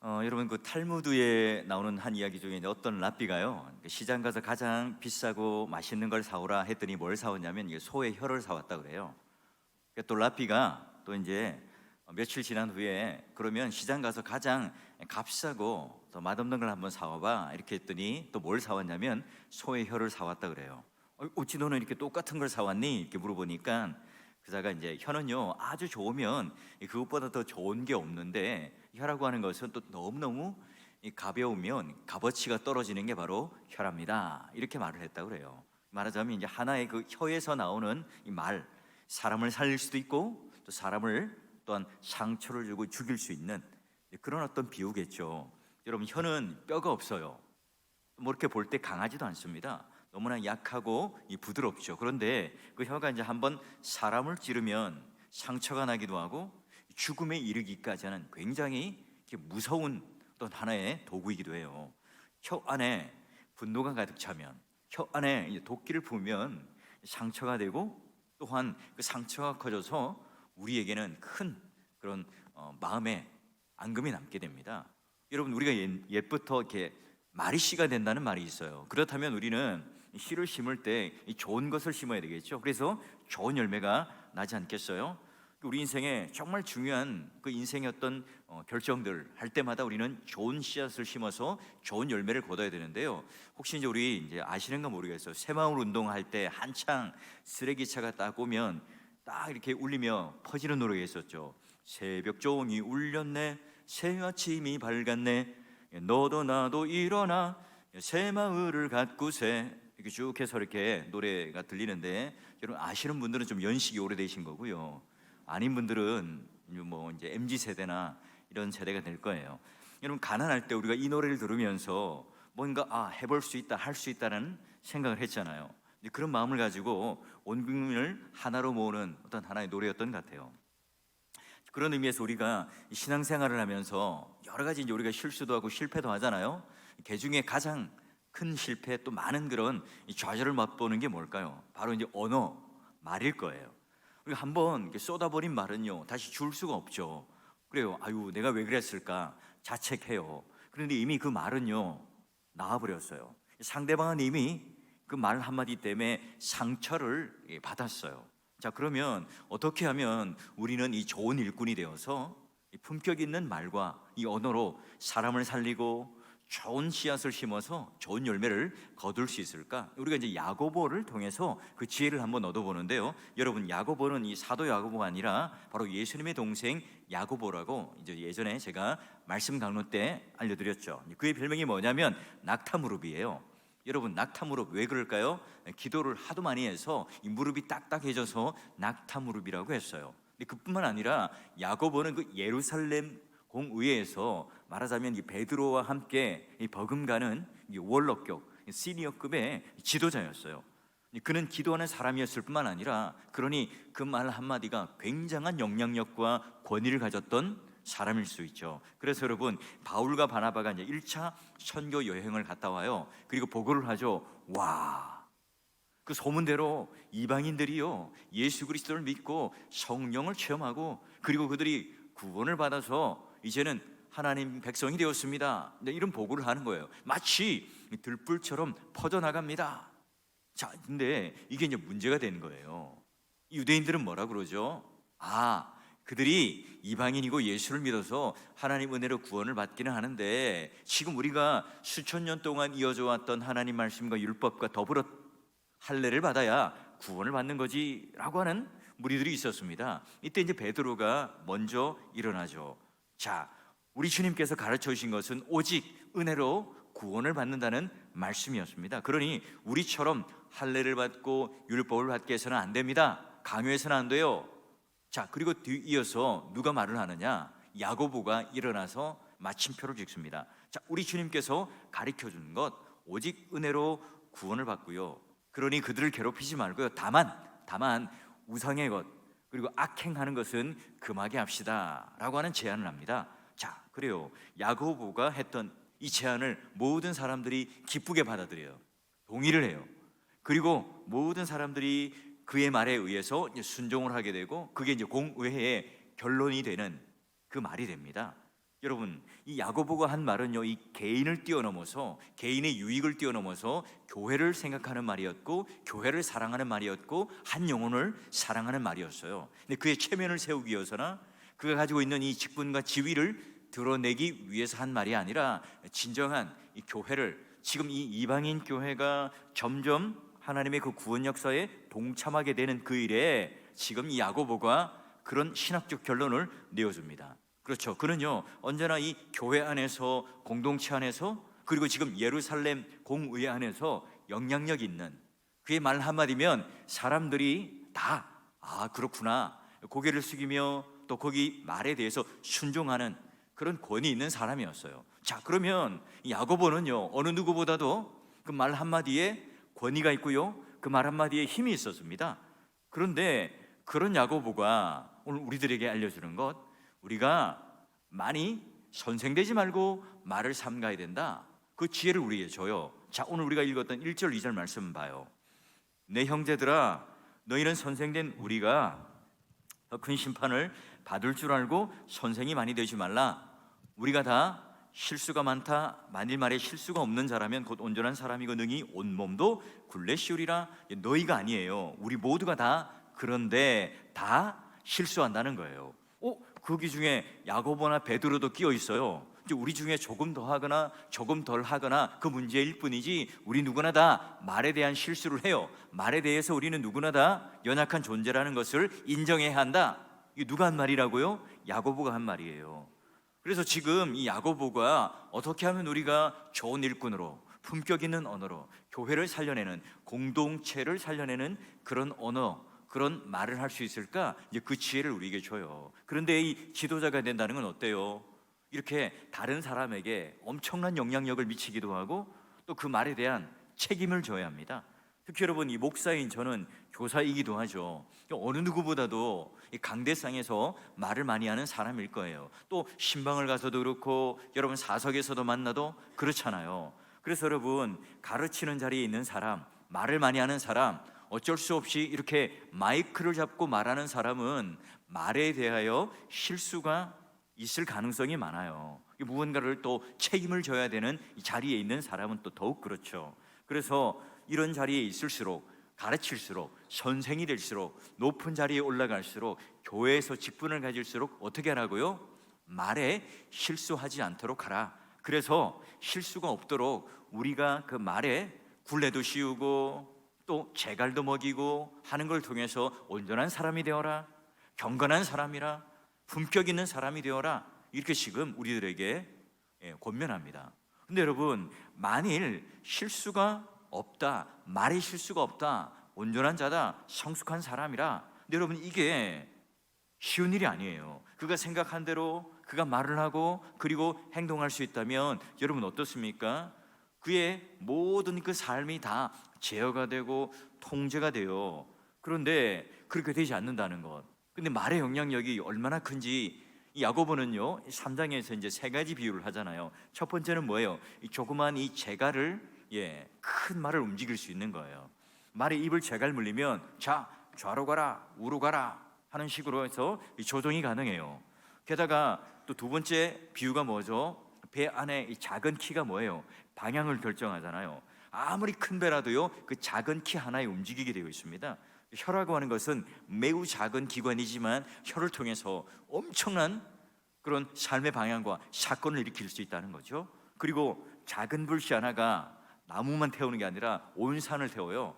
여러분 그 탈무드에 나오는 한 이야기 중에 이제 어떤 랍비가요 시장 가서 가장 비싸고 맛있는 걸 사오라 했더니 뭘 사왔냐면 이게 소의 혀를 사왔다 그래요. 그러니까 또 랍비가 또 이제 며칠 지난 후에 그러면 시장 가서 가장 값싸고 더 맛없는 걸 한번 사와봐 이렇게 했더니 또 뭘 사왔냐면 소의 혀를 사왔다 그래요. 어찌 너는 이렇게 똑같은 걸 사왔니? 이렇게 물어보니까 그자가 이제 혀는요 아주 좋으면 그것보다 더 좋은 게 없는데 혀라고 하는 것은 또 너무너무 가벼우면 값어치가 떨어지는 게 바로 혀랍니다. 이렇게 말을 했다고 그래요. 말하자면 이제 하나의 그 혀에서 나오는 이 말, 사람을 살릴 수도 있고 또 사람을 또한 상처를 주고 죽일 수 있는 그런 어떤 비유겠죠. 여러분 혀는 뼈가 없어요. 뭐 이렇게 볼 때 강하지도 않습니다. 너무나 약하고 부드럽죠. 그런데 그 혀가 이제 한번 사람을 찌르면 상처가 나기도 하고 죽음에 이르기까지 하는 굉장히 무서운 또 하나의 도구이기도 해요. 혀 안에 분노가 가득 차면, 혀 안에 이제 도끼를 품으면 상처가 되고 또한 그 상처가 커져서 우리에게는 큰 그런 마음의 앙금이 남게 됩니다. 여러분 우리가 옛부터 이렇게 말이 씨가 된다는 말이 있어요. 그렇다면 우리는 씨를 심을 때 좋은 것을 심어야 되겠죠. 그래서 좋은 열매가 나지 않겠어요? 우리 인생에 정말 중요한 그 인생의 어떤 결정들 할 때마다 우리는 좋은 씨앗을 심어서 좋은 열매를 거둬야 되는데요. 혹시 이제 우리 이제 아시는가 모르겠어요. 새마을 운동할 때 한창 쓰레기차가 딱 오면 딱 이렇게 울리며 퍼지는 노래가 있었죠. 새벽 종이 울렸네, 새 아침이 밝았네, 너도 나도 일어나 새마을을 가꾸세. 이렇게 쭉 해서 이렇게 노래가 들리는데 여러분 아시는 분들은 좀 연식이 오래되신 거고요. 아닌 분들은 뭐 이제 MZ 세대나 이런 세대가 될 거예요. 여러분 가난할 때 우리가 이 노래를 들으면서 뭔가 해볼 수 있다, 할 수 있다는 생각을 했잖아요. 그런 마음을 가지고 온 국민을 하나로 모으는 어떤 하나의 노래였던 것 같아요. 그런 의미에서 우리가 신앙생활을 하면서 여러 가지 이제 우리가 실수도 하고 실패도 하잖아요. 그 중에 가장 큰 실패 또 많은 그런 좌절을 맛보는 게 뭘까요? 바로 이제 언어, 말일 거예요. 우리가 한번 쏟아버린 말은요 다시 줄 수가 없죠. 그래요. 아유 내가 왜 그랬을까 자책해요. 그런데 이미 그 말은요 나와버렸어요. 상대방은 이미 그 말 한마디 때문에 상처를 받았어요. 자 그러면 어떻게 하면 우리는 이 좋은 일꾼이 되어서 이 품격 있는 말과 이 언어로 사람을 살리고 좋은 씨앗을 심어서 좋은 열매를 거둘 수 있을까? 우리가 이제 야고보를 통해서 그 지혜를 한번 얻어보는데요. 여러분 야고보는 이 사도 야고보가 아니라 바로 예수님의 동생 야고보라고 이제 예전에 제가 말씀 강론 때 알려드렸죠. 그의 별명이 뭐냐면 낙타무릎이에요. 여러분 낙타무릎 왜 그럴까요? 기도를 하도 많이 해서 이 무릎이 딱딱해져서 낙타무릎이라고 했어요. 근데 그뿐만 아니라 야고보는 그 예루살렘 공의회에서 말하자면 이 베드로와 함께 이 버금가는 이 원로격 시니어급의 지도자였어요. 그는 기도하는 사람이었을 뿐만 아니라 그러니 그 말 한마디가 굉장한 영향력과 권위를 가졌던 사람일 수 있죠. 그래서 여러분 바울과 바나바가 이제 1차 선교 여행을 갔다 와요. 그리고 보고를 하죠. 와, 그 소문대로 이방인들이요 예수 그리스도를 믿고 성령을 체험하고 그리고 그들이 구원을 받아서 이제는 하나님 백성이 되었습니다. 이런 보고를 하는 거예요. 마치 들불처럼 퍼져나갑니다. 자, 근데 이게 이제 문제가 되는 거예요. 유대인들은 뭐라 그러죠? 그들이 이방인이고 예수를 믿어서 하나님 은혜로 구원을 받기는 하는데 지금 우리가 수천 년 동안 이어져 왔던 하나님 말씀과 율법과 더불어 할례를 받아야 구원을 받는 거지 라고 하는 무리들이 있었습니다. 이때 이제 베드로가 먼저 일어나죠. 자, 우리 주님께서 가르쳐 주신 것은 오직 은혜로 구원을 받는다는 말씀이었습니다. 그러니 우리처럼 할례를 받고 율법을 받게 해서는 안 됩니다. 강요해서는 안 돼요. 자, 그리고 이어서 누가 말을 하느냐? 야고보가 일어나서 마침표를 찍습니다. 자, 우리 주님께서 가르쳐 주는 것 오직 은혜로 구원을 받고요. 그러니 그들을 괴롭히지 말고요. 다만 우상의 것 그리고 악행하는 것은 금하게 합시다 라고 하는 제안을 합니다. 자, 그래요. 야고보가 했던 이 제안을 모든 사람들이 기쁘게 받아들여요. 동의를 해요. 그리고 모든 사람들이 그의 말에 의해서 순종을 하게 되고 그게 이제 공의회의 결론이 되는 그 말이 됩니다. 여러분, 이 야고보가 한 말은요, 이 개인을 뛰어넘어서, 개인의 유익을 뛰어넘어서 교회를 생각하는 말이었고, 교회를 사랑하는 말이었고, 한 영혼을 사랑하는 말이었어요. 근데 그의 체면을 세우기 위해서나 그가 가지고 있는 이 직분과 지위를 드러내기 위해서 한 말이 아니라, 진정한 이 교회를, 지금 이 이방인 교회가 점점 하나님의 그 구원 역사에 동참하게 되는 그 일에 지금 이 야고보가 그런 신학적 결론을 내어줍니다. 그렇죠. 그는요, 언제나 이 교회 안에서, 공동체 안에서, 그리고 지금 예루살렘 공의회 안에서 영향력 있는, 그의 말 한마디면 사람들이 다 그렇구나, 고개를 숙이며 또 거기 말에 대해서 순종하는 그런 권위 있는 사람이었어요. 자, 그러면 야고보는요, 어느 누구보다도 그 말 한마디에 권위가 있고요, 그 말 한마디에 힘이 있었습니다. 그런데 그런 야고보가 오늘 우리들에게 알려주는 것, 우리가 많이 선생되지 말고 말을 삼가야 된다, 그 지혜를 우리에게 줘요. 자, 오늘 우리가 읽었던 1절 2절 말씀 봐요. 내 형제들아, 너희는 선생된 우리가 더 큰 심판을 받을 줄 알고 선생이 많이 되지 말라. 우리가 다 실수가 많다. 만일 말에 실수가 없는 자라면 곧 온전한 사람이고 능히 온몸도 굴레 씌우리라. 너희가 아니에요, 우리 모두가 다 그런데 다 실수한다는 거예요. 거기 중에 야고보나 베드로도 끼어 있어요. 이제 우리 중에 조금 더 하거나 조금 덜 하거나 그 문제일 뿐이지, 우리 누구나 다 말에 대한 실수를 해요. 말에 대해서 우리는 누구나 다 연약한 존재라는 것을 인정해야 한다. 이게 누가 한 말이라고요? 야고보가 한 말이에요. 그래서 지금 이 야고보가 어떻게 하면 우리가 좋은 일꾼으로, 품격 있는 언어로 교회를 살려내는, 공동체를 살려내는 그런 언어, 그런 말을 할 수 있을까? 이제 그 지혜를 우리에게 줘요. 그런데 이 지도자가 된다는 건 어때요? 이렇게 다른 사람에게 엄청난 영향력을 미치기도 하고 또 그 말에 대한 책임을 져야 합니다. 특히 여러분, 이 목사인 저는 교사이기도 하죠. 어느 누구보다도 이 강대상에서 말을 많이 하는 사람일 거예요. 또 신방을 가서도 그렇고, 여러분 사석에서도 만나도 그렇잖아요. 그래서 여러분, 가르치는 자리에 있는 사람, 말을 많이 하는 사람, 어쩔 수 없이 이렇게 마이크를 잡고 말하는 사람은 말에 대하여 실수가 있을 가능성이 많아요. 무언가를 또 책임을 져야 되는 이 자리에 있는 사람은 또 더욱 그렇죠. 그래서 이런 자리에 있을수록, 가르칠수록, 선생이 될수록, 높은 자리에 올라갈수록, 교회에서 직분을 가질수록 어떻게 하라고요? 말에 실수하지 않도록 하라. 그래서 실수가 없도록 우리가 그 말에 굴레도 씌우고 또 재갈도 먹이고 하는 걸 통해서 온전한 사람이 되어라, 경건한 사람이라, 품격 있는 사람이 되어라, 이렇게 지금 우리들에게 권면합니다. 근데 여러분, 만일 실수가 없다, 말에 실수가 없다, 온전한 자다, 성숙한 사람이라, 근데 여러분, 이게 쉬운 일이 아니에요. 그가 생각한 대로 그가 말을 하고 그리고 행동할 수 있다면 여러분 어떻습니까? 그의 모든 그 삶이 다 제어가 되고 통제가 돼요. 그런데 그렇게 되지 않는다는 것. 근데 말의 영향력이 얼마나 큰지 이 야고보는요, 3장에서 이제 세 가지 비유를 하잖아요. 첫 번째는 뭐예요? 이 조그만 이 재갈을, 큰 말을 움직일 수 있는 거예요. 말에 입을 재갈 물리면 자, 좌로 가라, 우로 가라 하는 식으로 해서 이 조정이 가능해요. 게다가 또 두 번째 비유가 뭐죠? 배 안에 이 작은 키가 뭐예요? 방향을 결정하잖아요. 아무리 큰 배라도요, 그 작은 키 하나에 움직이게 되어 있습니다. 혀라고 하는 것은 매우 작은 기관이지만 혀를 통해서 엄청난 그런 삶의 방향과 사건을 일으킬 수 있다는 거죠. 그리고 작은 불씨 하나가 나무만 태우는 게 아니라 온 산을 태워요.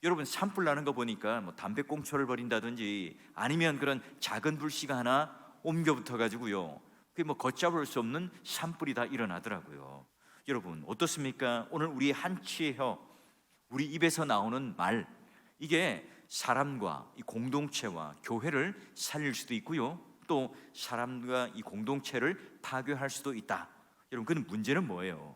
여러분, 산불 나는 거 보니까 뭐 담배꽁초를 버린다든지 아니면 그런 작은 불씨가 하나 옮겨 붙어 가지고요, 그게 뭐 걷잡을 수 없는 산불이 다 일어나더라고요. 여러분 어떻습니까? 오늘 우리 한치의 혀, 우리 입에서 나오는 말, 이게 사람과 이 공동체와 교회를 살릴 수도 있고요, 또 사람과 이 공동체를 파괴할 수도 있다. 여러분, 그 문제는 뭐예요?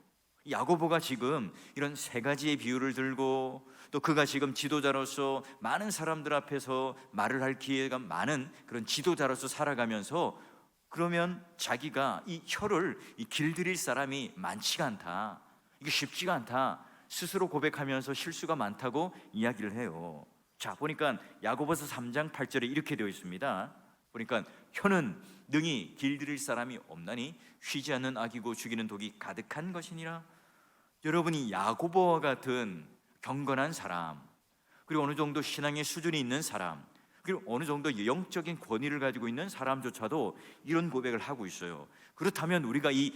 야고보가 지금 이런 세 가지의 비유를 들고 또 그가 지금 지도자로서 많은 사람들 앞에서 말을 할 기회가 많은 그런 지도자로서 살아가면서, 그러면 자기가 이 혀를 길들일 사람이 많지가 않다, 이게 쉽지가 않다 스스로 고백하면서 실수가 많다고 이야기를 해요. 자, 보니까 야고보서 3장 8절에 이렇게 되어 있습니다. 보니까 혀는 능히 길들일 사람이 없나니 쉬지 않는 악이고 죽이는 독이 가득한 것이니라. 여러분이 야고보와 같은 경건한 사람, 그리고 어느 정도 신앙의 수준이 있는 사람, 그리고 어느 정도 영적인 권위를 가지고 있는 사람조차도 이런 고백을 하고 있어요. 그렇다면 우리가 이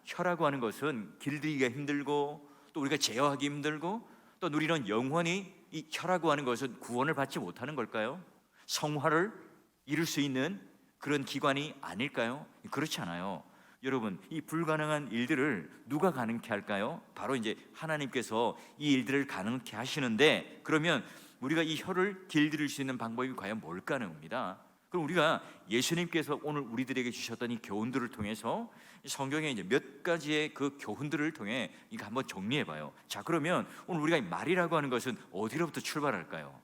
혀라고 하는 것은 길들이기가 힘들고, 또 우리가 제어하기 힘들고, 또 우리는 영원히 이 혀라고 하는 것은 구원을 받지 못하는 걸까요? 성화를 이룰 수 있는 그런 기관이 아닐까요? 그렇지 않아요. 여러분, 이 불가능한 일들을 누가 가능케 할까요? 바로 이제 하나님께서 이 일들을 가능케 하시는데, 그러면 우리가 이 혀를 길들일 수 있는 방법이 과연 뭘까 합니다. 그럼 우리가 예수님께서 오늘 우리들에게 주셨던 이 교훈들을 통해서 성경에 이제 몇 가지의 그 교훈들을 통해 이거 한번 정리해봐요. 자, 그러면 오늘 우리가 이 말이라고 하는 것은 어디로부터 출발할까요?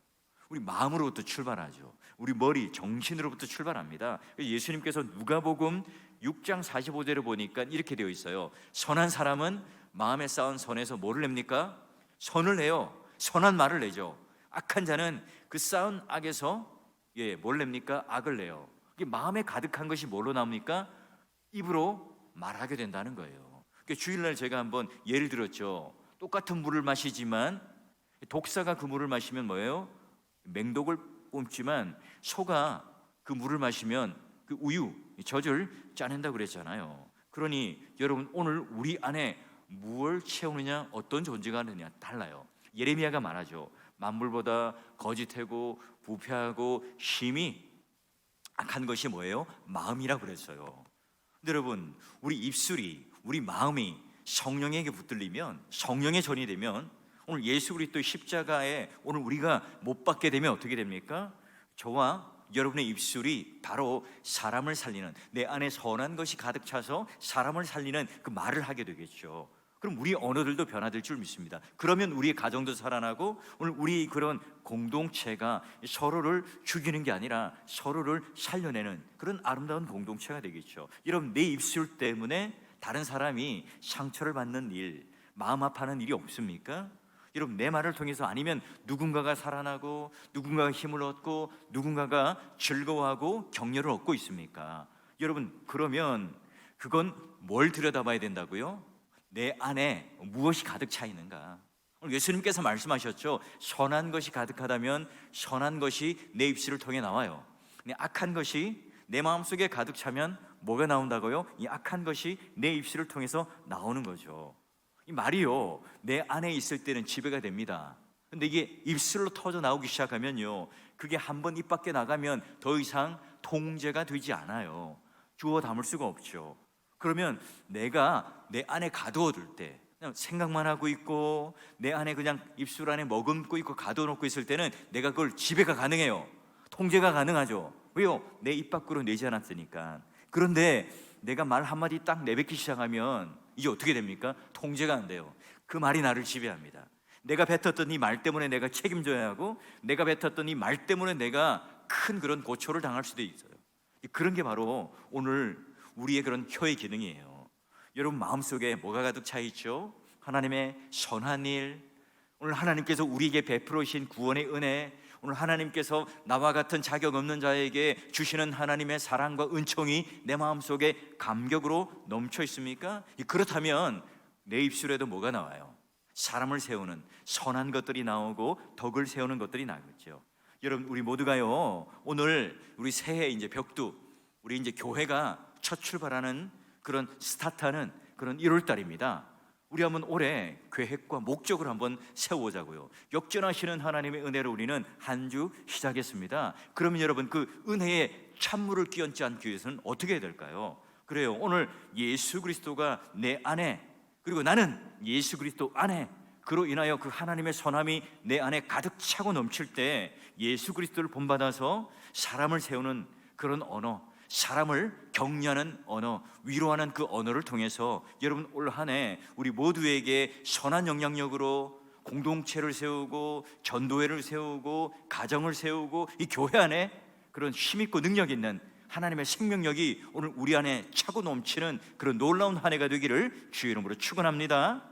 우리 마음으로부터 출발하죠. 우리 머리, 정신으로부터 출발합니다. 예수님께서 누가복음 6장 45절을 보니까 이렇게 되어 있어요. 선한 사람은 마음에 쌓은 선에서 뭐를 냅니까? 선을 내요. 선한 말을 내죠. 악한 자는 그 쌓은 악에서 뭘 냅니까? 악을 내요. 마음에 가득한 것이 뭘로 나옵니까? 입으로 말하게 된다는 거예요. 주일날 제가 한번 예를 들었죠. 똑같은 물을 마시지만 독사가 그 물을 마시면 뭐예요? 맹독을 뿜지만 소가 그 물을 마시면 그 우유, 젖을 짜낸다고 그랬잖아요. 그러니 여러분, 오늘 우리 안에 무엇을 채우느냐, 어떤 존재가 하느냐 달라요. 예레미야가 말하죠. 만물보다 거짓하고 부패하고 심히 악한 것이 뭐예요? 마음이라고 그랬어요. 근데 여러분, 우리 입술이, 우리 마음이 성령에게 붙들리면, 성령의 전이 되면, 오늘 예수 그리스도의 십자가에 오늘 우리가 못 박게 되면 어떻게 됩니까? 저와 여러분의 입술이 바로 사람을 살리는, 내 안에 선한 것이 가득 차서 사람을 살리는 그 말을 하게 되겠죠. 그럼 우리 언어들도 변화될 줄 믿습니다. 그러면 우리의 가정도 살아나고, 오늘 우리 그런 공동체가 서로를 죽이는 게 아니라 서로를 살려내는 그런 아름다운 공동체가 되겠죠. 여러분, 내 입술 때문에 다른 사람이 상처를 받는 일, 마음 아파하는 일이 없습니까? 여러분, 내 말을 통해서 아니면 누군가가 살아나고, 누군가가 힘을 얻고, 누군가가 즐거워하고 격려를 얻고 있습니까? 여러분, 그러면 그건 뭘 들여다봐야 된다고요? 내 안에 무엇이 가득 차 있는가? 오늘 예수님께서 말씀하셨죠. 선한 것이 가득하다면 선한 것이 내 입술을 통해 나와요. 근데 악한 것이 내 마음속에 가득 차면 뭐가 나온다고요? 이 악한 것이 내 입술을 통해서 나오는 거죠. 이 말이요, 내 안에 있을 때는 지배가 됩니다. 근데 이게 입술로 터져 나오기 시작하면요, 그게 한번 입 밖에 나가면 더 이상 통제가 되지 않아요. 주워 담을 수가 없죠. 그러면 내가 내 안에 가두어둘 때, 그냥 생각만 하고 있고 내 안에 그냥 입술 안에 머금고 있고 가둬놓고 있을 때는 내가 그걸 지배가 가능해요. 통제가 가능하죠. 왜요? 내 입 밖으로 내지 않았으니까. 그런데 내가 말 한마디 딱 내뱉기 시작하면 이게 어떻게 됩니까? 통제가 안 돼요. 그 말이 나를 지배합니다. 내가 뱉었던 이 말 때문에 내가 책임져야 하고, 내가 뱉었던 이 말 때문에 내가 큰 그런 고초를 당할 수도 있어요. 그런 게 바로 오늘 우리의 그런 혀의 기능이에요. 여러분, 마음속에 뭐가 가득 차 있죠? 하나님의 선한 일, 오늘 하나님께서 우리에게 베풀으신 구원의 은혜, 오늘 하나님께서 나와 같은 자격 없는 자에게 주시는 하나님의 사랑과 은총이 내 마음속에 감격으로 넘쳐 있습니까? 그렇다면 내 입술에도 뭐가 나와요? 사람을 세우는 선한 것들이 나오고 덕을 세우는 것들이 나오겠죠. 여러분, 우리 모두가요, 오늘 우리 새해 이제 벽두, 우리 이제 교회가 첫 출발하는 그런 스타트하는 그런 1월 달입니다. 우리 한번 올해 계획과 목적을 한번 세워보자고요. 역전하시는 하나님의 은혜로 우리는 한 주 시작했습니다. 그러면 여러분, 그 은혜에 찬물을 끼얹지 않기 위해서는 어떻게 해야 될까요? 그래요, 오늘 예수 그리스도가 내 안에, 그리고 나는 예수 그리스도 안에, 그로 인하여 그 하나님의 선함이 내 안에 가득 차고 넘칠 때 예수 그리스도를 본받아서 사람을 세우는 그런 언어, 사람을 격려하는 언어, 위로하는 그 언어를 통해서 여러분, 올 한 해 우리 모두에게 선한 영향력으로 공동체를 세우고 전도회를 세우고 가정을 세우고 이 교회 안에 그런 힘있고 능력 있는 하나님의 생명력이 오늘 우리 안에 차고 넘치는 그런 놀라운 한 해가 되기를 주의 이름으로 축원합니다.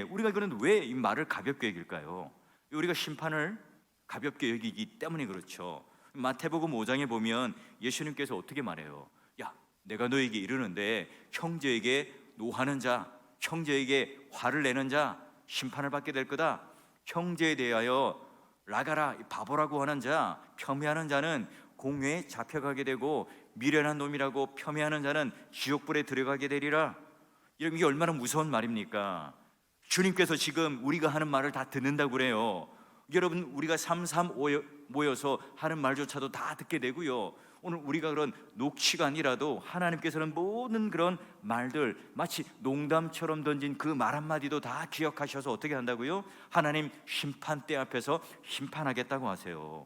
우리가 그런 왜 이 말을 가볍게 여길까요? 우리가 심판을 가볍게 여기기 때문에 그렇죠. 마태복음 5장에 보면 예수님께서 어떻게 말해요? 야, 내가 너에게 이르는데 형제에게 노하는 자, 형제에게 화를 내는 자 심판을 받게 될 거다. 형제에 대하여 라가라 바보라고 하는 자, 폄훼하는 자는 공회에 잡혀가게 되고 미련한 놈이라고 폄훼하는 자는 지옥불에 들어가게 되리라. 이게 얼마나 무서운 말입니까? 주님께서 지금 우리가 하는 말을 다 듣는다고 그래요. 여러분, 우리가 삼삼 모여서 하는 말조차도 다 듣게 되고요. 오늘 우리가 그런 녹취가 아니라도 하나님께서는 모든 그런 말들 마치 농담처럼 던진 그 말 한마디도 다 기억하셔서 어떻게 한다고요? 하나님 심판대 앞에서 심판하겠다고 하세요.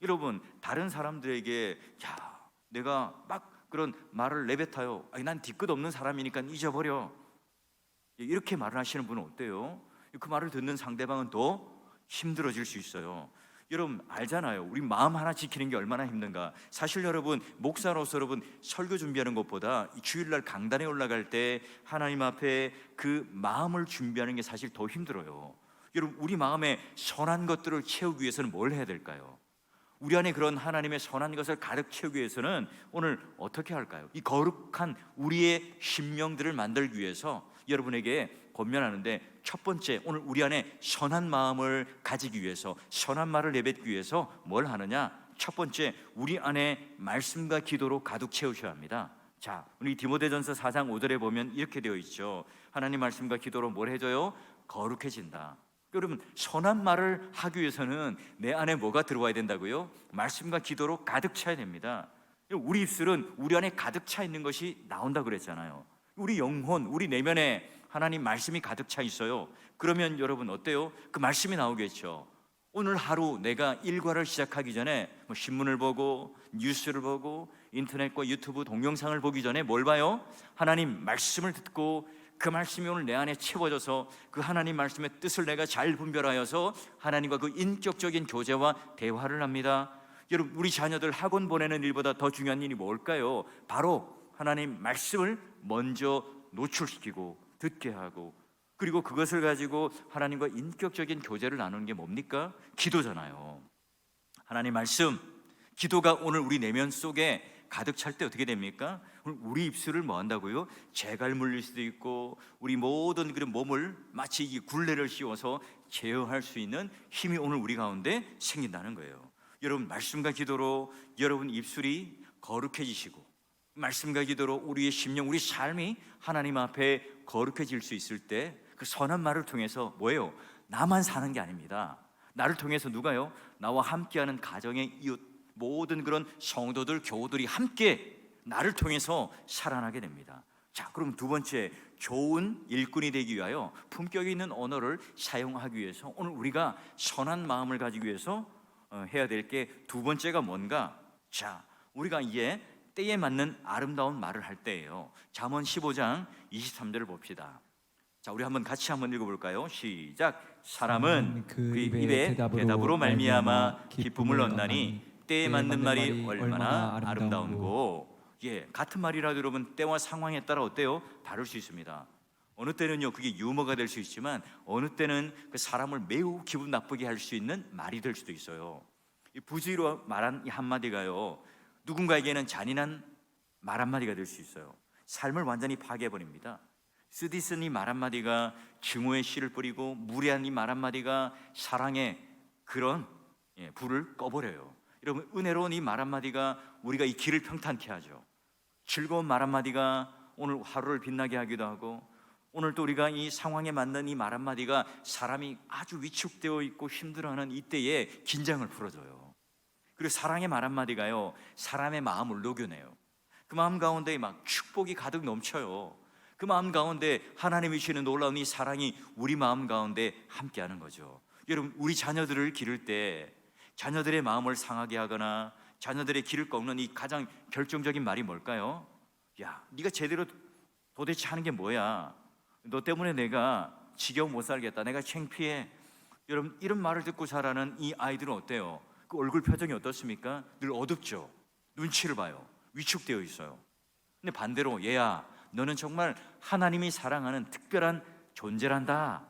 여러분, 다른 사람들에게 야, 내가 막 그런 말을 내뱉어요. 아니, 난 뒤끝 없는 사람이니까 잊어버려. 이렇게 말을 하시는 분은 어때요? 그 말을 듣는 상대방은 더 힘들어질 수 있어요. 여러분 알잖아요. 우리 마음 하나 지키는 게 얼마나 힘든가. 사실 여러분, 목사로서 여러분 설교 준비하는 것보다 주일날 강단에 올라갈 때 하나님 앞에 그 마음을 준비하는 게 사실 더 힘들어요. 여러분, 우리 마음에 선한 것들을 채우기 위해서는 뭘 해야 될까요? 우리 안에 그런 하나님의 선한 것을 가득 채우기 위해서는 오늘 어떻게 할까요? 이 거룩한 우리의 심령들을 만들기 위해서 여러분에게 권면하는데, 첫 번째, 오늘 우리 안에 선한 마음을 가지기 위해서, 선한 말을 내뱉기 위해서 뭘 하느냐? 첫 번째, 우리 안에 말씀과 기도로 가득 채우셔야 합니다. 자, 우리 디모데전서 4장 5절에 보면 이렇게 되어 있죠. 하나님 말씀과 기도로 뭘 해줘요? 거룩해진다. 여러분, 선한 말을 하기 위해서는 내 안에 뭐가 들어와야 된다고요? 말씀과 기도로 가득 차야 됩니다. 우리 입술은 우리 안에 가득 차 있는 것이 나온다고 그랬잖아요. 우리 영혼, 우리 내면에 하나님 말씀이 가득 차 있어요. 그러면 여러분 어때요? 그 말씀이 나오겠죠. 오늘 하루 내가 일과를 시작하기 전에 신문을 보고 뉴스를 보고 인터넷과 유튜브 동영상을 보기 전에 뭘 봐요? 하나님 말씀을 듣고 그 말씀이 오늘 내 안에 채워져서 그 하나님 말씀의 뜻을 내가 잘 분별하여서 하나님과 그 인격적인 교제와 대화를 합니다. 여러분, 우리 자녀들 학원 보내는 일보다 더 중요한 일이 뭘까요? 바로 하나님 말씀을 먼저 노출시키고 듣게 하고, 그리고 그것을 가지고 하나님과 인격적인 교제를 나누는 게 뭡니까? 기도잖아요. 하나님 말씀, 기도가 오늘 우리 내면 속에 가득 찰 때 어떻게 됩니까? 우리 입술을 뭐 한다고요? 재갈 물릴 수도 있고 우리 모든 그런 몸을 마치 이 굴레를 씌워서 제어할 수 있는 힘이 오늘 우리 가운데 생긴다는 거예요. 여러분, 말씀과 기도로 여러분 입술이 거룩해지시고, 말씀과 기도로 우리의 심령, 우리 삶이 하나님 앞에 거룩해질 수 있을 때 그 선한 말을 통해서 뭐예요? 나만 사는 게 아닙니다. 나를 통해서 누가요? 나와 함께하는 가정의 이웃, 모든 그런 성도들, 교우들이 함께 나를 통해서 살아나게 됩니다. 자, 그럼 두 번째, 좋은 일꾼이 되기 위하여 품격 있는 언어를 사용하기 위해서 오늘 우리가 선한 마음을 가지기 위해서 해야 될 게 두 번째가 뭔가? 자, 우리가 이제 때에 맞는 아름다운 말을 할 때예요. 잠언 15장 23절을 봅시다. 자, 우리 같이 한번 읽어볼까요? 시작. 사람은 그 입의 대답으로 말미암아 기쁨을 얻나니 때에 맞는 말이 얼마나 아름다운고. 예, 같은 말이라도 여러분 때와 상황에 따라 어때요? 다를 수 있습니다. 어느 때는요 그게 유머가 될 수 있지만 어느 때는 그 사람을 매우 기분 나쁘게 할 수 있는 말이 될 수도 있어요. 이 부주의로 말한 이 한마디가요 누군가에게는 잔인한 말 한마디가 될 수 있어요. 삶을 완전히 파괴해버립니다. 쓰디쓴 이 말 한마디가 증오의 씨를 뿌리고 무례한 이 말 한마디가 사랑의 그런 불을 꺼버려요. 여러분, 은혜로운 이 말 한마디가 우리가 이 길을 평탄케 하죠. 즐거운 말 한마디가 오늘 하루를 빛나게 하기도 하고, 오늘 또 우리가 이 상황에 맞는 이 말 한마디가 사람이 아주 위축되어 있고 힘들어하는 이때에 긴장을 풀어줘요. 그리고 사랑의 말 한마디가요 사람의 마음을 녹여내요. 그 마음 가운데 막 축복이 가득 넘쳐요. 그 마음 가운데 하나님이 주시는 놀라운 이 사랑이 우리 마음 가운데 함께하는 거죠. 여러분, 우리 자녀들을 기를 때 자녀들의 마음을 상하게 하거나 자녀들의 길을 꺾는 이 가장 결정적인 말이 뭘까요? 야, 네가 제대로 도대체 하는 게 뭐야? 너 때문에 내가 지겨워 못 살겠다. 내가 창피해. 여러분, 이런 말을 듣고 자라는 이 아이들은 어때요? 그 얼굴 표정이 어떻습니까? 늘 어둡죠. 눈치를 봐요. 위축되어 있어요. 근데 반대로 얘야, 너는 정말 하나님이 사랑하는 특별한 존재란다.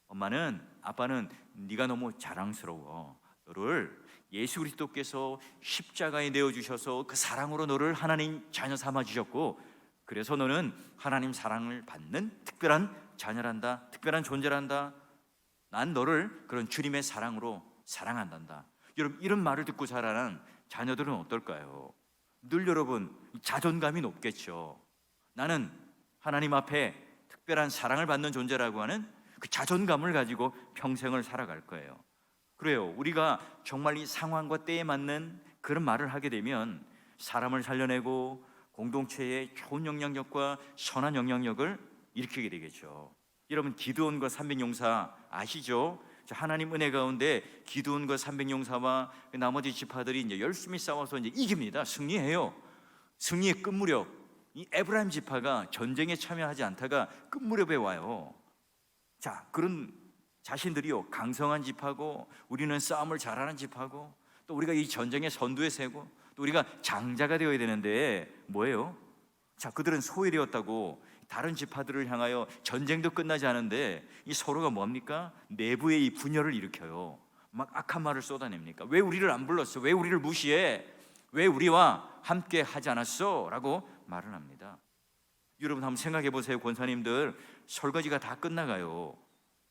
엄마는, 아빠는 네가 너무 자랑스러워. 너를 예수 그리스도께서 십자가에 내어주셔서 그 사랑으로 너를 하나님 자녀 삼아 주셨고, 그래서 너는 하나님 사랑을 받는 특별한 자녀란다, 특별한 존재란다. 난 너를 그런 주님의 사랑으로 사랑한단다. 여러분, 이런 말을 듣고 자라는 자녀들은 어떨까요? 늘 여러분 자존감이 높겠죠. 나는 하나님 앞에 특별한 사랑을 받는 존재라고 하는 그 자존감을 가지고 평생을 살아갈 거예요. 그래요. 우리가 정말 이 상황과 때에 맞는 그런 말을 하게 되면 사람을 살려내고 공동체의 좋은 영향력과 선한 영향력을 일으키게 되겠죠. 여러분, 기드온과 300용사 아시죠? 하나님 은혜 가운데 기드온과 300용사와 나머지 지파들이 이제 열심히 싸워서 이제 이깁니다. 승리해요. 승리의 끝무렵, 이 에브라임 지파가 전쟁에 참여하지 않다가 끝무렵에 와요. 자, 그런 자신들이요, 강성한 지파고, 우리는 싸움을 잘하는 지파고, 또 우리가 이 전쟁의 선두에 세고, 또 우리가 장자가 되어야 되는데 뭐예요? 자, 그들은 소외되었다고 다른 지파들을 향하여 전쟁도 끝나지 않은데 이 서로가 뭡니까? 내부의 이 분열을 일으켜요. 막 악한 말을 쏟아냅니까? 왜 우리를 안 불렀어? 왜 우리를 무시해? 왜 우리와 함께 하지 않았어? 라고 말을 합니다. 여러분 한번 생각해 보세요. 권사님들 설거지가 다 끝나가요.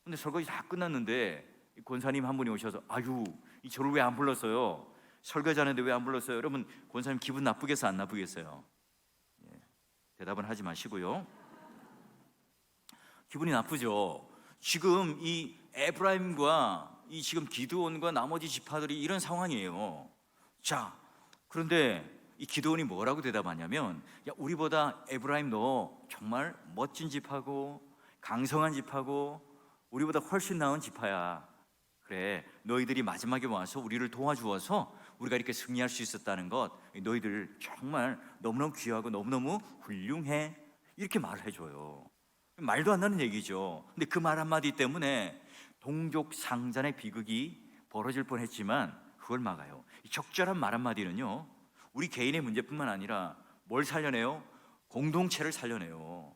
근데 설거지 다 끝났는데 권사님 한 분이 오셔서 아유, 저를 왜 안 불렀어요? 설거지 하는데 왜 안 불렀어요? 여러분, 권사님 기분 나쁘겠어요? 안 나쁘겠어요? 대답은 하지 마시고요. 기분이 나쁘죠. 지금 이 에브라임과 이 지금 기드온과 나머지 지파들이 이런 상황이에요. 자, 그런데 이 기드온이 뭐라고 대답하냐면, 야, 우리보다 에브라임 너 정말 멋진 지파고 강성한 지파고 우리보다 훨씬 나은 지파야. 그래, 너희들이 마지막에 와서 우리를 도와주어서 우리가 이렇게 승리할 수 있었다는 것, 너희들 정말 너무너무 귀하고 너무너무 훌륭해. 이렇게 말을 해줘요. 말도 안 나는 얘기죠. 근데 그 말 한마디 때문에 동족 상잔의 비극이 벌어질 뻔했지만 그걸 막아요. 적절한 말 한마디는요, 우리 개인의 문제뿐만 아니라 뭘 살려내요? 공동체를 살려내요.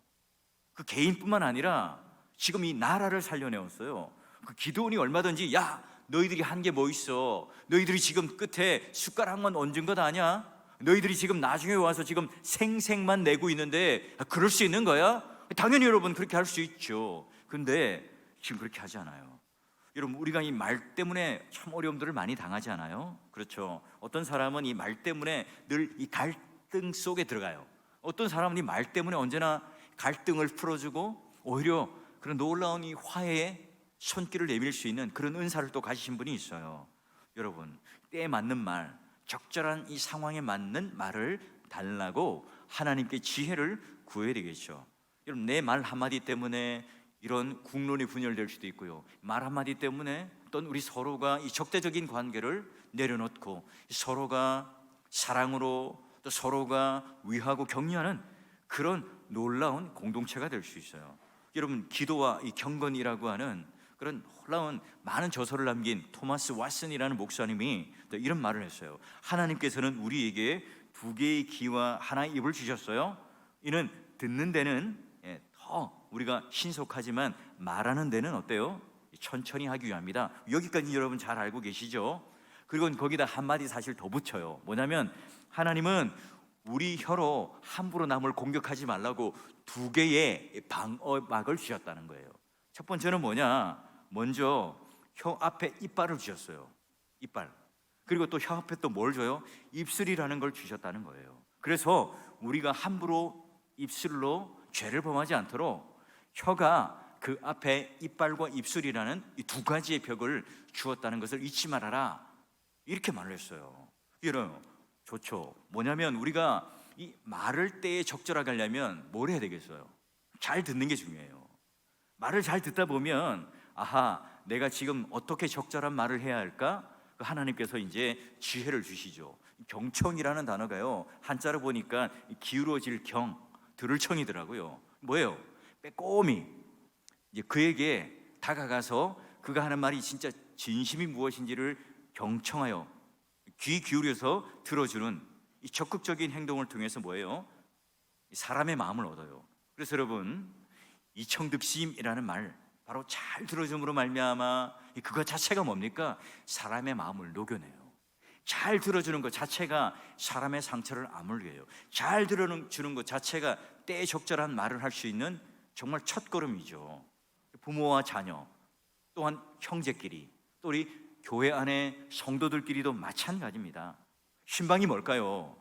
그 개인뿐만 아니라 지금 이 나라를 살려내었어요. 그 기드온이 얼마든지, 야, 너희들이 한 게 뭐 있어? 너희들이 지금 끝에 숟가락만 얹은 것 아니야? 너희들이 지금 나중에 와서 지금 생색만 내고 있는데 그럴 수 있는 거야? 당연히 여러분 그렇게 할 수 있죠. 근데 지금 그렇게 하지 않아요. 여러분, 우리가 이 말 때문에 참 어려움들을 많이 당하지 않아요? 그렇죠. 어떤 사람은 이 말 때문에 늘 이 갈등 속에 들어가요. 어떤 사람은 이 말 때문에 언제나 갈등을 풀어주고 오히려 그런 놀라운 이 화해의 손길을 내밀 수 있는 그런 은사를 또 가지신 분이 있어요. 여러분, 때에 맞는 말, 적절한 이 상황에 맞는 말을 달라고 하나님께 지혜를 구해야 되겠죠. 여러분, 내 말 한마디 때문에 이런 국론이 분열될 수도 있고요, 말 한마디 때문에 어떤 우리 서로가 이 적대적인 관계를 내려놓고 서로가 사랑으로 또 서로가 위하고 격려하는 그런 놀라운 공동체가 될 수 있어요. 여러분, 기도와 이 경건이라고 하는 그런 놀라운 많은 저서를 남긴 토마스 왓슨이라는 목사님이 이런 말을 했어요. 하나님께서는 우리에게 두 개의 귀와 하나의 입을 주셨어요. 이는 듣는 데는 더 우리가 신속하지만 말하는 데는 어때요? 천천히 하기 위함이다. 여기까지 여러분 잘 알고 계시죠? 그리고 거기다 한마디 사실 더 붙여요. 뭐냐면 하나님은 우리 혀로 함부로 남을 공격하지 말라고 두 개의 방어막을 주셨다는 거예요. 첫 번째는 뭐냐? 먼저 혀 앞에 이빨을 주셨어요. 이빨. 그리고 또 혀 앞에 또 뭘 줘요? 입술이라는 걸 주셨다는 거예요. 그래서 우리가 함부로 입술로 죄를 범하지 않도록 혀가 그 앞에 이빨과 입술이라는 이 두 가지의 벽을 주었다는 것을 잊지 말아라. 이렇게 말을 했어요. 이런 좋죠. 뭐냐면 우리가 이 말을 때에 적절하게 하려면 뭘 해야 되겠어요? 잘 듣는 게 중요해요. 말을 잘 듣다 보면 아하, 내가 지금 어떻게 적절한 말을 해야 할까? 하나님께서 이제 지혜를 주시죠. 경청이라는 단어가요, 한자로 보니까 기울어질 경, 들을 청이더라고요. 뭐예요? 빼꼼히 이제 그에게 다가가서 그가 하는 말이 진짜 진심이 무엇인지를 경청하여 귀 기울여서 들어주는 이 적극적인 행동을 통해서 뭐예요? 사람의 마음을 얻어요. 그래서 여러분, 이청득심이라는 말, 바로 잘 들어줌으로 말미암아 그것 자체가 뭡니까? 사람의 마음을 녹여내요. 잘 들어주는 것 자체가 사람의 상처를 아물게 해요. 잘 들어주는 것 자체가 때에 적절한 말을 할 수 있는 정말 첫걸음이죠. 부모와 자녀, 또한 형제끼리, 또 우리 교회 안에 성도들끼리도 마찬가지입니다. 신방이 뭘까요?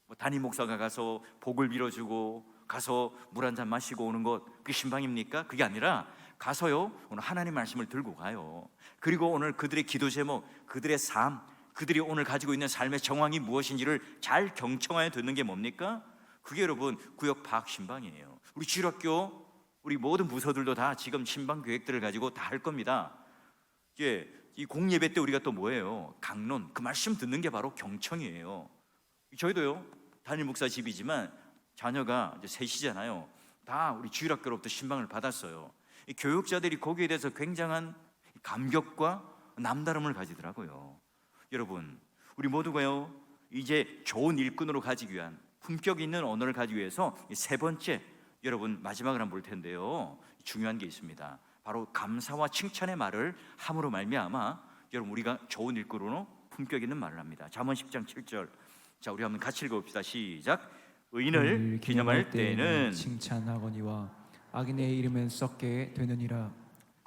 뭐 담임 목사가 가서 복을 빌어주고 가서 물 한 잔 마시고 오는 것, 그게 신방입니까? 그게 아니라 가서요, 오늘 하나님 말씀을 들고 가요. 그리고 오늘 그들의 기도 제목, 그들의 삶, 그들이 오늘 가지고 있는 삶의 정황이 무엇인지를 잘 경청하여 듣는 게 뭡니까? 그게 여러분 구역 파악 신방이에요. 우리 주일학교, 우리 모든 부서들도 다 지금 신방 계획들을 가지고 다 할 겁니다. 이 공예배 때 우리가 또 뭐예요? 강론, 그 말씀 듣는 게 바로 경청이에요. 저희도요, 담임 목사 집이지만 자녀가 이제 셋이잖아요. 다 우리 주일학교로부터 신방을 받았어요. 이 교육자들이 거기에 대해서 굉장한 감격과 남다름을 가지더라고요. 여러분, 우리 모두가요, 이제 좋은 일꾼으로 가지기 위한 품격 있는 언어를 가지기 위해서 세 번째, 여러분 마지막을 한번 볼 텐데요, 중요한 게 있습니다. 바로 감사와 칭찬의 말을 함으로 말미암아 여러분 우리가 좋은 일꾼으로 품격 있는 말을 합니다. 잠언 10장 7절. 자, 우리 한번 같이 읽어봅시다. 시작. 의인을 기념할 때에는 칭찬하거니와 악인의 이름은 썩게 되느니라.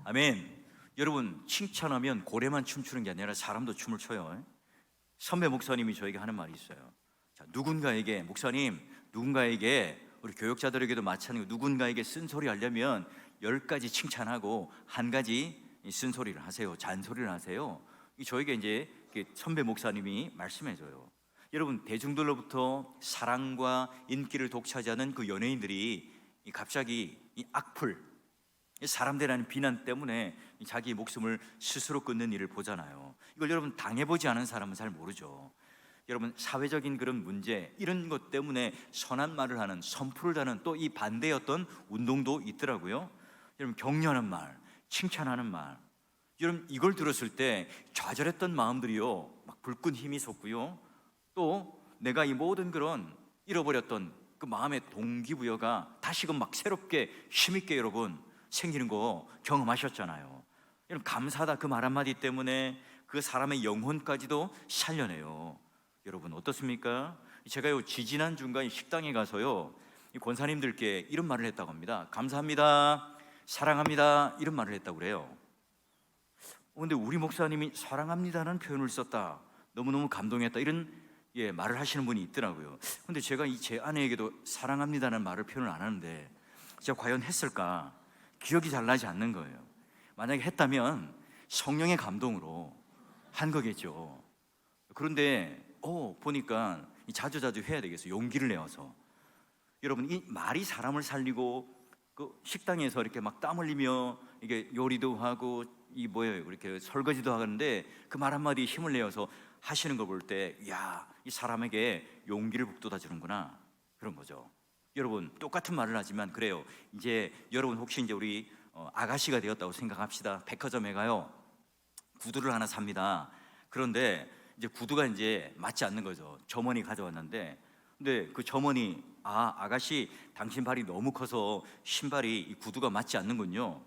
아멘. 여러분, 칭찬하면 고래만 춤추는 게 아니라 사람도 춤을 춰요. 선배 목사님이 저에게 하는 말이 있어요. 자, 누군가에게, 목사님, 누군가에게, 우리 교육자들에게도 마찬가지고 누군가에게 쓴소리 하려면 10가지 칭찬하고 한 가지 쓴소리를 하세요. 잔소리를 하세요. 저에게 이제 선배 목사님이 말씀해줘요. 여러분, 대중들로부터 사랑과 인기를 독차지하는 그 연예인들이 갑자기 이 악플, 사람들이라는 비난 때문에 자기 목숨을 스스로 끊는 일을 보잖아요. 이걸 여러분 당해보지 않은 사람은 잘 모르죠. 여러분, 사회적인 그런 문제, 이런 것 때문에 선한 말을 하는, 선풀을 하는 또 이 반대의 어떤 운동도 있더라고요. 여러분, 격려하는 말, 칭찬하는 말, 여러분 이걸 들었을 때 좌절했던 마음들이요, 막 불끈 힘이 솟고요, 또 내가 이 모든 그런 잃어버렸던 그 마음의 동기부여가 다시금 막 새롭게 힘있게 여러분 생기는 거 경험하셨잖아요. 여러분, 감사하다 그 말 한마디 때문에 그 사람의 영혼까지도 살려내요. 여러분 어떻습니까? 제가요, 지지난 중간 식당에 가서요, 이 권사님들께 이런 말을 했다고 합니다. 감사합니다, 사랑합니다, 이런 말을 했다고 그래요. 근데 우리 목사님이 사랑합니다라는 표현을 썼다, 너무너무 감동했다, 이런 말을 하시는 분이 있더라고요. 근데 제가 제 아내에게도 사랑합니다라는 말을 표현을 안 하는데 제가 과연 했을까? 기억이 잘 나지 않는 거예요. 만약에 했다면 성령의 감동으로 한 거겠죠. 그런데 보니까 자주자주 해야 되겠어요. 용기를 내어서. 여러분, 이 말이 사람을 살리고, 그 식당에서 이렇게 막 땀 흘리며 이게 요리도 하고 이 뭐예요, 이렇게 설거지도 하는데 그 말 한마디에 힘을 내어서 하시는 걸 볼 때, 야, 이 사람에게 용기를 북돋아 주는구나, 그런 거죠. 여러분, 똑같은 말을 하지만 그래요. 이제 여러분 혹시 이제 우리 아가씨가 되었다고 생각합시다. 백화점에 가요. 구두를 하나 삽니다. 그런데 이제 구두가 이제 맞지 않는 거죠. 점원이 가져왔는데, 근데 그 점원이, 아가씨, 당신 발이 너무 커서 신발이 이 구두가 맞지 않는군요.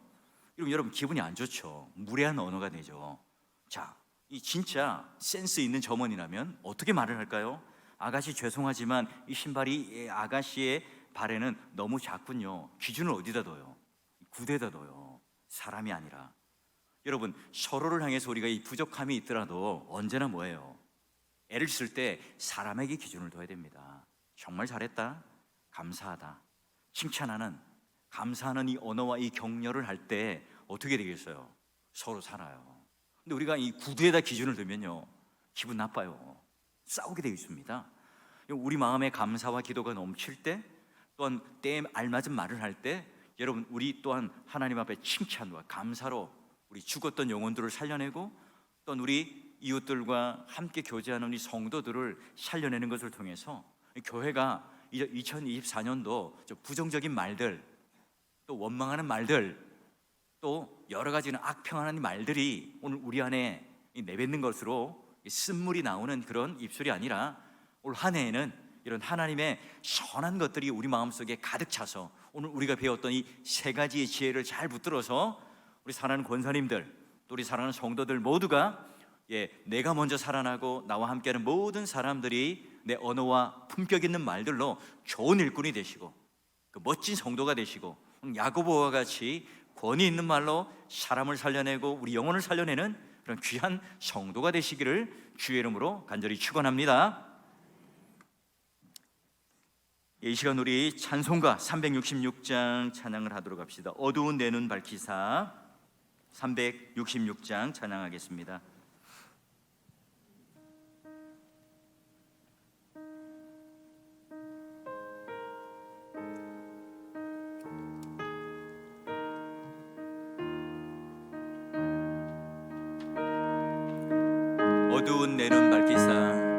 그럼 여러분 기분이 안 좋죠. 무례한 언어가 되죠. 자, 이 진짜 센스 있는 점원이라면 어떻게 말을 할까요? 아가씨 죄송하지만 이 신발이 아가씨의 발에는 너무 작군요. 기준을 어디다 둬요? 구두에다 둬요. 사람이 아니라. 여러분, 서로를 향해서 우리가 이 부족함이 있더라도 언제나 뭐예요? 애를 쓸 때 사람에게 기준을 둬야 됩니다. 정말 잘했다, 감사하다, 칭찬하는, 감사하는 이 언어와 이 격려를 할 때 어떻게 되겠어요? 서로 살아요. 근데 우리가 이 구두에다 기준을 두면요, 기분 나빠요. 싸우게 되어 있습니다. 우리 마음에 감사와 기도가 넘칠 때, 또한 때에 알맞은 말을 할 때, 여러분 우리 또한 하나님 앞에 칭찬과 감사로 우리 죽었던 영혼들을 살려내고, 또한 우리 이웃들과 함께 교제하는 우리 성도들을 살려내는 것을 통해서 교회가 이제 2024년도 부정적인 말들, 또 원망하는 말들, 또 여러 가지는 악평하는 말들이 오늘 우리 안에 내뱉는 것으로 쓴물이 나오는 그런 입술이 아니라, 올 한 해에는 이런 하나님의 선한 것들이 우리 마음속에 가득 차서 오늘 우리가 배웠던 이 세 가지의 지혜를 잘 붙들어서 우리 사랑하는 권사님들, 또 우리 사랑하는 성도들 모두가 내가 먼저 살아나고 나와 함께하는 모든 사람들이 내 언어와 품격 있는 말들로 좋은 일꾼이 되시고 그 멋진 성도가 되시고 야고보와 같이 권위 있는 말로 사람을 살려내고 우리 영혼을 살려내는 그런 귀한 성도가 되시기를 주의 이름으로 간절히 축원합니다. 이 시간 우리 찬송가 366장 찬양을 하도록 합시다. 어두운 내 눈 밝히사 366장 찬양하겠습니다. 어두운 내 눈 밝히사